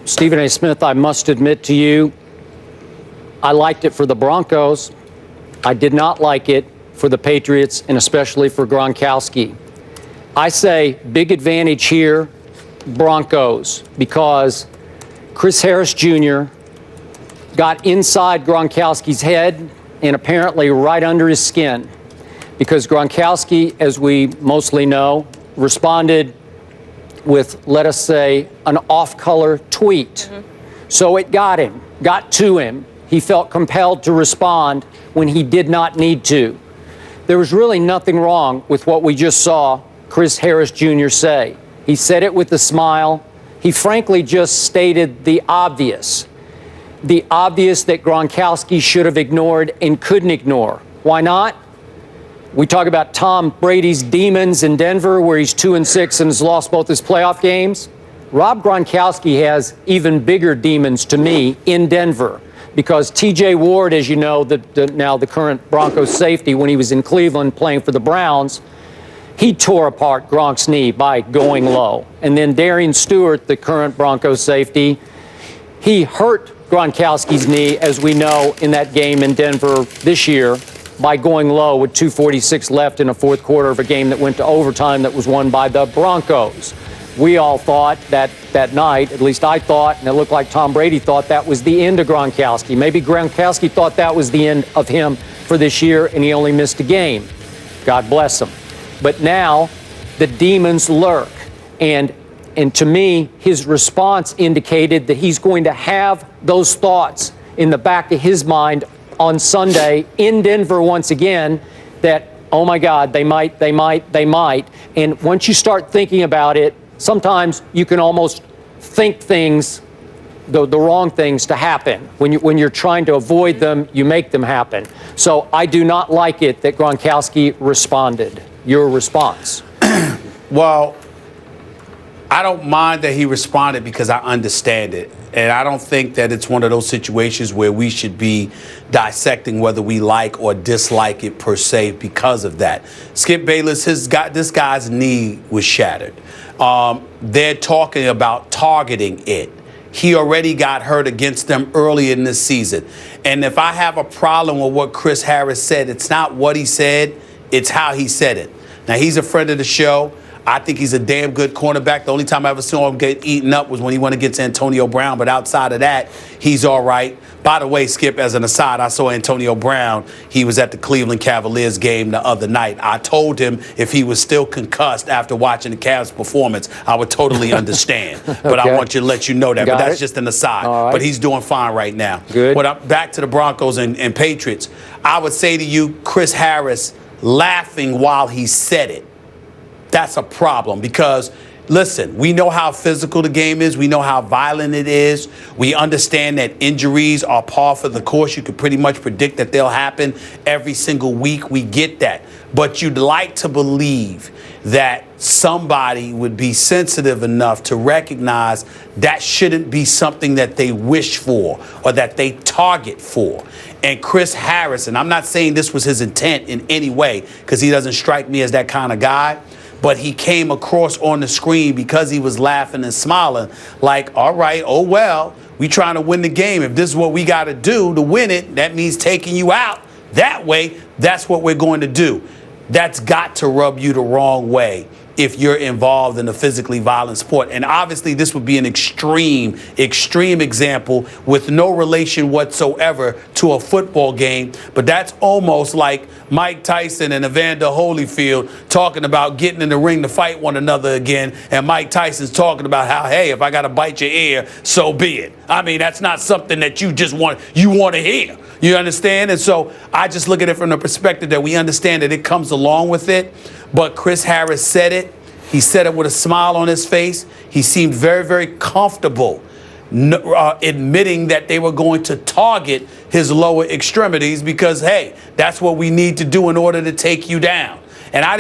Stephen A. Smith, I must admit to you, I liked it for the Broncos. I did not like it for the Patriots, and especially for Gronkowski. I say big advantage here, Broncos, because Chris Harris Jr. got inside Gronkowski's head and apparently right under his skin, because Gronkowski, as we mostly know, responded with, let us say, an off-color tweet. So it got to him. He felt compelled to respond when he did not need to. There was really nothing wrong with what we just saw Chris Harris Jr. say. He said it with a smile. He frankly just stated the obvious that Gronkowski should have ignored and couldn't ignore. Why not? We talk about Tom Brady's demons in Denver, where he's 2-6 and has lost both his playoff games. Rob Gronkowski has even bigger demons to me in Denver, because T.J. Ward, as you know, now the current Broncos safety, when he was in Cleveland playing for the Browns, he tore apart Gronk's knee by going low. And then Darian Stewart, the current Broncos safety, he hurt Gronkowski's knee, as we know, in that game in Denver this year by going low with 2:46 left in a fourth quarter of a game that went to overtime that was won by the Broncos. We all thought that night, at least I thought, and it looked like Tom Brady thought, that was the end of Gronkowski. Maybe Gronkowski thought that was the end of him for this year, and he only missed a game. God bless him. But now the demons lurk. And to me, his response indicated that he's going to have those thoughts in the back of his mind on Sunday in Denver once again, that, oh my God, they might. And once you start thinking about it, sometimes you can almost think things, the wrong things to happen. When you're trying to avoid them, you make them happen. So I do not like it that Gronkowski responded. Your response? Well, I don't mind that he responded because I understand it. And I don't think that it's one of those situations where we should be dissecting whether we like or dislike it per se because of that. Skip Bayless, this guy's knee was shattered. They're talking about targeting it. He already got hurt against them early in this season. And if I have a problem with what Chris Harris said, it's not what he said, it's how he said it. Now, he's a friend of the show. I think he's a damn good cornerback. The only time I ever saw him get eaten up was when he went against Antonio Brown. But outside of that, he's all right. By the way, Skip, as an aside, I saw Antonio Brown. He was at the Cleveland Cavaliers game the other night. I told him if he was still concussed after watching the Cavs' performance, I would totally understand. But I want you to let you know that. But that's just an aside. Right. But he's doing fine right now. Good. But back to the Broncos and Patriots. I would say to you, Chris Harris laughing while he said it. That's a problem because, listen, we know how physical the game is. We know how violent it is. We understand that injuries are par for the course. You could pretty much predict that they'll happen every single week. We get that. But you'd like to believe that somebody would be sensitive enough to recognize that shouldn't be something that they wish for or that they target for. And Chris Harris, and I'm not saying this was his intent in any way because he doesn't strike me as that kind of guy, but he came across on the screen because he was laughing and smiling like, all right, oh, well, we trying to win the game. If this is what we got to do to win it, that means taking you out. That way, that's what we're going to do. That's got to rub you the wrong way if you're involved in a physically violent sport. And obviously, this would be an extreme example with no relation whatsoever to a football game. But that's almost like Mike Tyson and Evander Holyfield talking about getting in the ring to fight one another again. And Mike Tyson's talking about how, hey, if I got to bite your ear, so be it. I mean, that's not something that you just want to hear. You understand? And so I just look at it from the perspective that we understand that it comes along with it. But Chris Harris said it. He said it with a smile on his face. He seemed very, very comfortable admitting that they were going to target his lower extremities because, hey, that's what we need to do in order to take you down. And I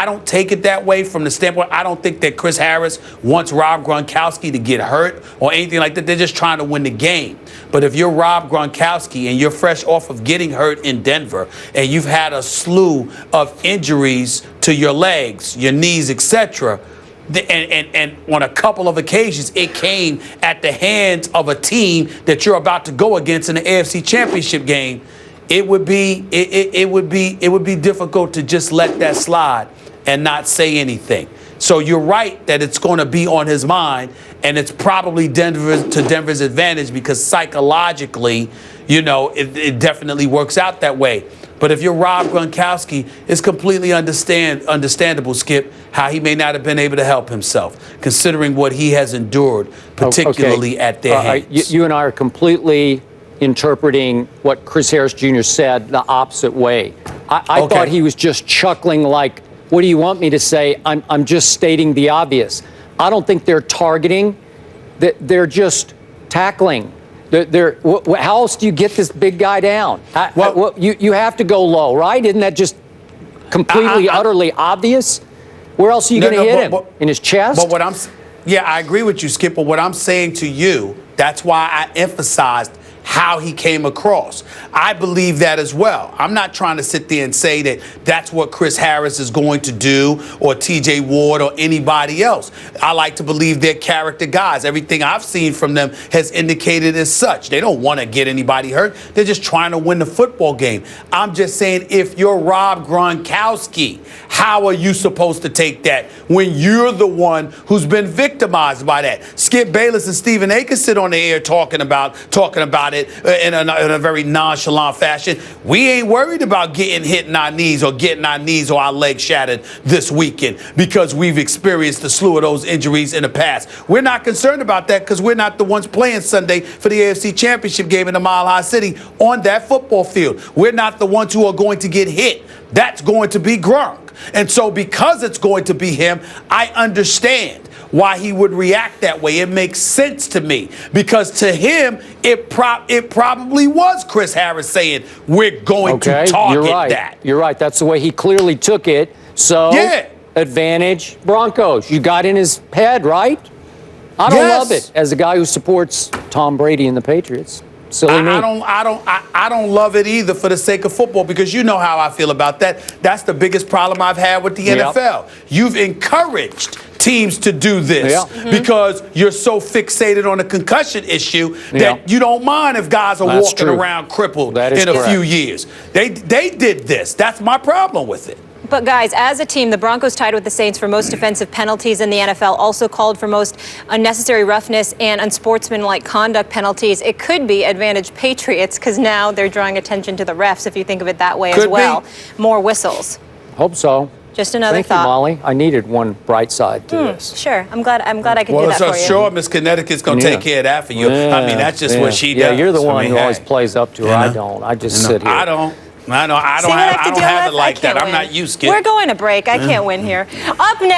don't take it that way from the standpoint. I don't think that Chris Harris wants Rob Gronkowski to get hurt or anything like that. They're just trying to win the game. But if you're Rob Gronkowski and you're fresh off of getting hurt in Denver and you've had a slew of injuries to your legs, your knees, etc., and on a couple of occasions, it came at the hands of a team that you're about to go against in the AFC Championship game. It would be difficult to just let that slide and not say anything. So you're right that it's going to be on his mind, and it's probably Denver's advantage because psychologically, it definitely works out that way. But if you're Rob Gronkowski, it's completely understandable, Skip, how he may not have been able to help himself, considering what he has endured, particularly at their hands. You and I are completely interpreting what Chris Harris Jr. said the opposite way. I thought he was just chuckling like, what do you want me to say? I'm just stating the obvious. I don't think they're targeting. They're just tackling. How else do you get this big guy down? You have to go low, right? Isn't that just completely, utterly obvious? Where else are you going to hit him? In his chest? But I agree with you, Skip. But what I'm saying to you, that's why I emphasized how he came across. I believe that as well. I'm not trying to sit there and say that that's what Chris Harris is going to do or TJ Ward or anybody else. I like to believe they're character guys. Everything I've seen from them has indicated as such. They don't want to get anybody hurt. They're just trying to win the football game. I'm just saying, if you're Rob Gronkowski, how are you supposed to take that when you're the one who's been victimized by that? Skip Bayless and Stephen A can sit on the air talking about it in a very nonchalant fashion. We ain't worried about getting hit in our knees or getting our knees or our legs shattered this weekend because we've experienced a slew of those injuries in the past. We're not concerned about that because we're not the ones playing Sunday for the AFC Championship game in the Mile High City on that football field. We're not the ones who are going to get hit. That's going to be Gronk. And so because it's going to be him, I understand why he would react that way. It makes sense to me because to him, it probably was Chris Harris saying, we're going to target that. You're right. That's the way he clearly took it. So, advantage Broncos. You got in his head, right? I don't love it as a guy who supports Tom Brady and the Patriots. Silly me. I don't love it either for the sake of football because you know how I feel about that. That's the biggest problem I've had with the NFL. You've encouraged teams to do this because you're so fixated on the concussion issue that you don't mind if guys are walking around crippled in a few years. They did this. That's my problem with it. But guys, as a team, the Broncos tied with the Saints for most defensive penalties in the NFL, also called for most unnecessary roughness and unsportsmanlike conduct penalties. It could be advantage Patriots because now they're drawing attention to the refs, if you think of it that way as well. More whistles. Hope so. Just another thought. Thank you, Molly. I needed one bright side to this. Sure. I'm glad I could do that for you. Well, sure, Miss Connecticut's going to take care of that for you. I mean, that's just what she does. Yeah, you're the one who always plays up to her. I don't. I just sit here. I don't have it like that. I'm not used to it. We're going to break. I can't win here. Up next.